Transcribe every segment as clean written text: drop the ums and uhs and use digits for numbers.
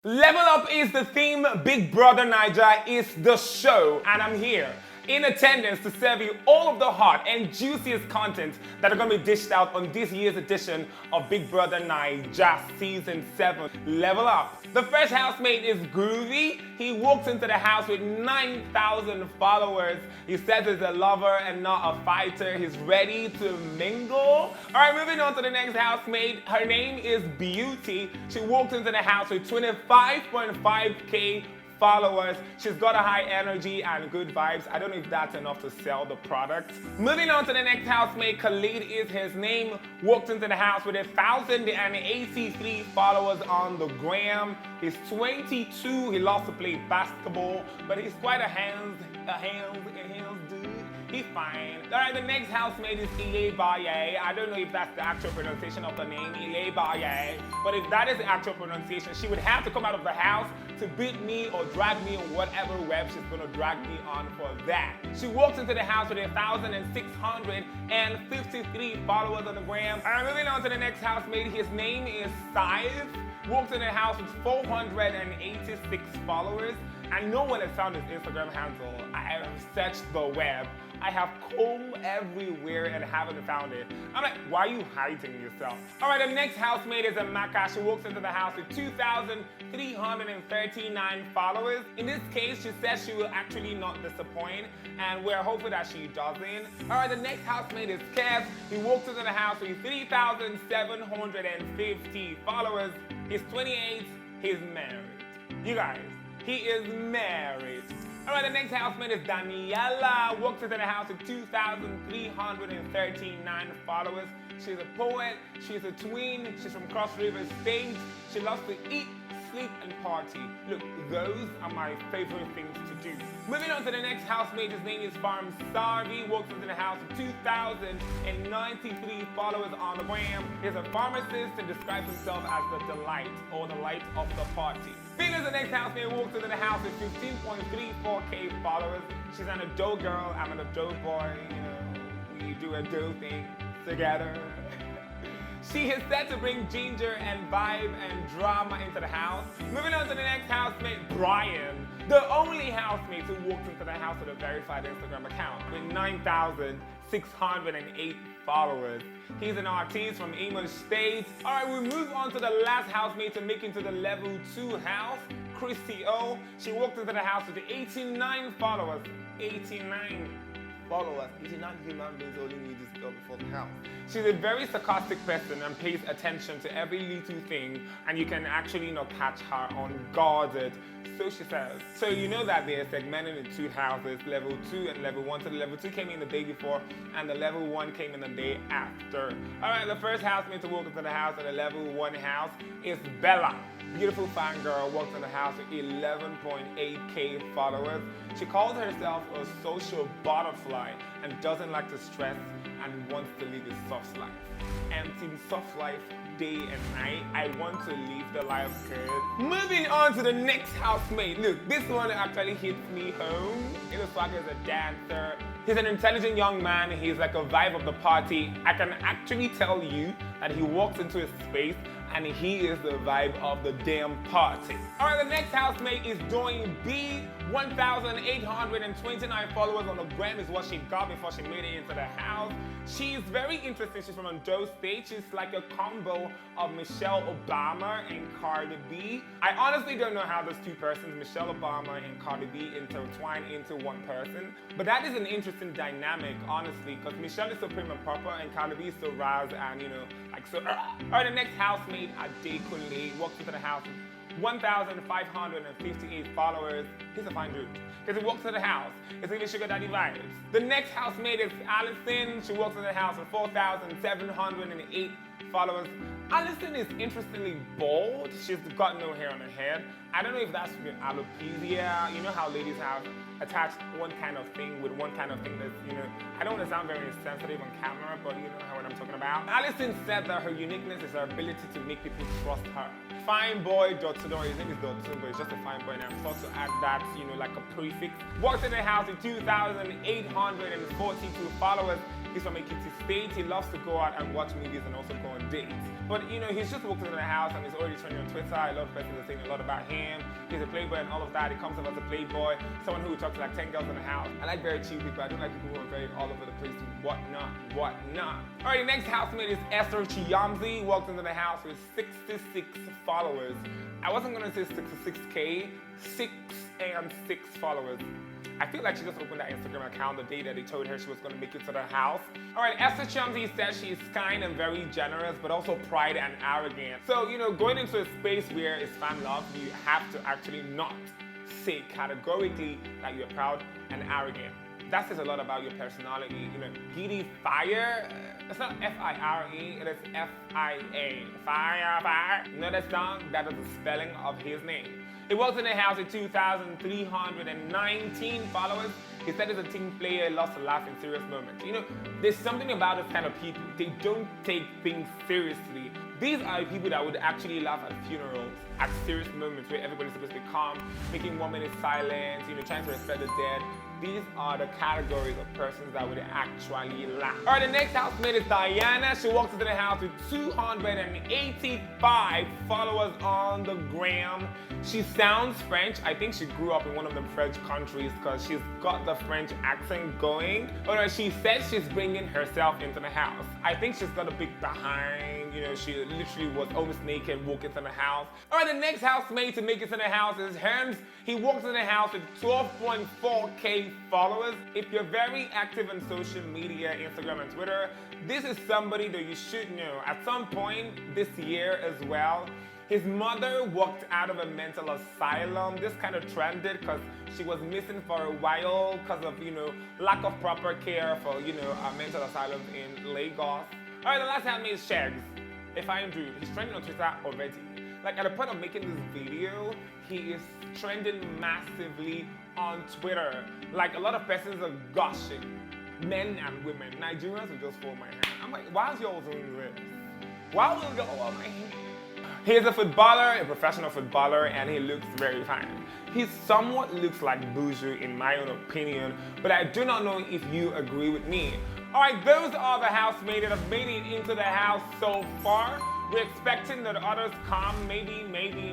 Level Up is the theme, Big Brother Naija is the show, and I'm here in attendance to serve you all of the hot and juiciest content that are going to be dished out on this year's edition of Big Brother Naija Season 7. Level Up. The first housemate is Groovy. He walks into the house with 9,000 followers. He says he's a lover and not a fighter. He's ready to mingle. All right, moving on to the next housemate. Her name is Beauty. She walks into the house with 25.5k followers. She's got a high energy and good vibes. I don't know if that's enough to sell the product. Moving on to the next housemate, Khalid is his name. Walked into the house with 1,083 followers on the gram. He's 22. He loves to play basketball, but he's quite a hands dude. He's fine. All right, the next housemate is Baye. I don't know if that's the actual pronunciation of the name, Baye. But if that is the actual pronunciation, she would have to come out of the house to beat me or drag me on whatever web she's gonna drag me on for that. She walks into the house with 1,653 followers on the gram. All right, moving on to the next housemate. His name is Scythe. Walks in the house with 486 followers. I know when I found his Instagram handle. I have searched the web. I have combed everywhere and haven't found it. I'm like, why are you hiding yourself? All right, the next housemate is Amaka. She walks into the house with 2,339 followers. In this case, she says she will actually not disappoint, and we're hoping that she doesn't. All right, the next housemate is Kev. He walks into the house with 3,750 followers. He's 28. He's married. You guys, he is married. All right, the next housemate is Daniela. Walks into the house with 2,339 followers. She's a poet. She's a twin. She's from Cross River State. She loves to eat, sleep, and party. Look, those are my favorite things to do. Moving on to the next housemate, his name is Farm Sarvi. Walks into the house with 2,093 followers on the gram. He's a pharmacist and describes himself as the delight or the light of the party. Phoenix, the next housemate, walks into the house with 15.34k followers. She's an adult girl. I'm an adult boy. You know, we do adult things together. She is set to bring ginger and vibe and drama into the house. Moving on to the next housemate, Brian. The only housemate who walked into the house with a verified Instagram account with 9,608 followers. He's an artist from Imo State. All right, we move on to the last housemate to make into the level 2 house, Christy O. She walked into the house with 89 followers. 89 followers. 89 human beings only need this girl before the house. She's a very sarcastic person and pays attention to every little thing, and you can actually not catch her unguarded. So she says. So you know that they're segmented in 2 houses, level 2 and level 1. So the level 2 came in the day before, and the level 1 came in the day after. All right, the first housemate to walk into the house in the level 1 house is Bella. Beautiful fan girl, walks in the house with 11.8k followers. She calls herself a social butterfly and doesn't like to stress and wants to live a soft life. And in soft life, day and night, I want to live the life good. Moving on to the next housemate. Look, this one actually hits me home. Iloswag is a dancer. He's an intelligent young man. He's like a vibe of the party. I can actually tell you that he walks into a space and he is the vibe of the damn party. All right, the next housemate is Doing B. 1,829 followers on the gram is what she got before she made it into the house. She's very interesting. She's from Ondo State. She's like a combo of Michelle Obama and Cardi B. I honestly don't know how those two persons, Michelle Obama and Cardi B, intertwine into one person. But that is an interesting dynamic, honestly, because Michelle is so prim and proper and Cardi B is so raz and, you know, like so. All right, the next housemate, Ade Kunle, walks into the house. 1,558 followers. He's a fine dude. Because he walks to the house. It's even sugar daddy vibes. The next housemate is Allison. She walks to the house with 4,708 followers. Allison is interestingly bald. She's got no hair on her head. I don't know if that's with alopecia. You know how ladies have attached one kind of thing with one kind of thing that's, you know, I don't want to sound very sensitive on camera, but you know what I'm talking about. Allison said that her uniqueness is her ability to make people trust her. Fine boy, Dotsudo. His name is Dotsudo, but he's just a fine boy, and I'm thought to add that, you know, like a prefix. Walks in the house with 2,842 followers. He's from Ekiti State. He loves to go out and watch movies and also go on dates. But you know, he's just walked into the house and he's already trending on Twitter. A lot of persons are saying a lot about him. He's a playboy and all of that. He comes up as a playboy, someone who talks to like 10 girls in the house. I like very chill people. I don't like people who are very all over the place and whatnot. All right, the next housemate is Esther Chiamzi. Walked into the house with 66 followers. I wasn't gonna say 66K, 6 followers. I feel like she just opened that Instagram account the day that they told her she was going to make it to the house. All right, Esther Chiamzi says she's kind and very generous, but also pride and arrogant. So, you know, going into a space where it's fan love, you have to actually not say categorically that you're proud and arrogant. That says a lot about your personality. You know, Giddy Fire, it's not F-I-R-E, it is F-I-A. Fire. You know that song? That is the spelling of his name. He walked in the house with 2,319 followers. He said he's a team player, loves to laugh in serious moments. You know, there's something about this kind of people. They don't take things seriously. These are people that would actually laugh at funerals, at serious moments where everybody's supposed to be calm, making 1 minute silence, you know, trying to respect the dead. These are the categories of persons that would actually laugh. All right, the next housemate is Diana. She walks into the house with 285 followers on the gram. She sounds French. I think she grew up in one of the French countries because she's got the French accent going. All right, she says she's bringing herself into the house. I think she's got a big behind. You know, she literally was almost naked walking into the house. All right, the next housemate to make it to the house is Herms. He walks in the house with 12.4K followers. If you're very active on social media, Instagram and Twitter, this is somebody that you should know. At some point this year as well, his mother walked out of a mental asylum. This kind of trended because she was missing for a while because of, you know, lack of proper care for, you know, mental asylums in Lagos. All right, the last housemate is Shags. If I am rude, he's trending on Twitter already. Like at the point of making this video, he is trending massively on Twitter. Like a lot of persons are gushing. Men and women. Nigerians will just fold my hand. I'm like, why is y'all doing this? Why will y'all hold my hand? He is a footballer, a professional footballer, and he looks very fine. He somewhat looks like Buju in my own opinion, but I do not know if you agree with me. All right, those are the housemates that have made it into the house so far. We're expecting that others come, maybe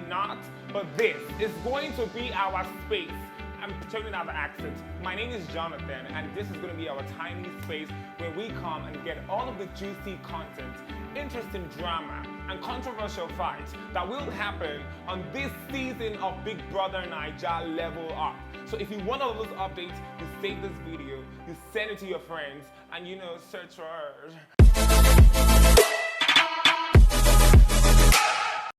not, but this is going to be our space. I'm turning out the accent. My name is Jonathan, and this is going to be our tiny space where we come and get all of the juicy content, interesting drama, and controversial fights that will happen on this season of Big Brother Naija Level Up. So if you want all those updates, you save this video, you send it to your friends, and you know, search for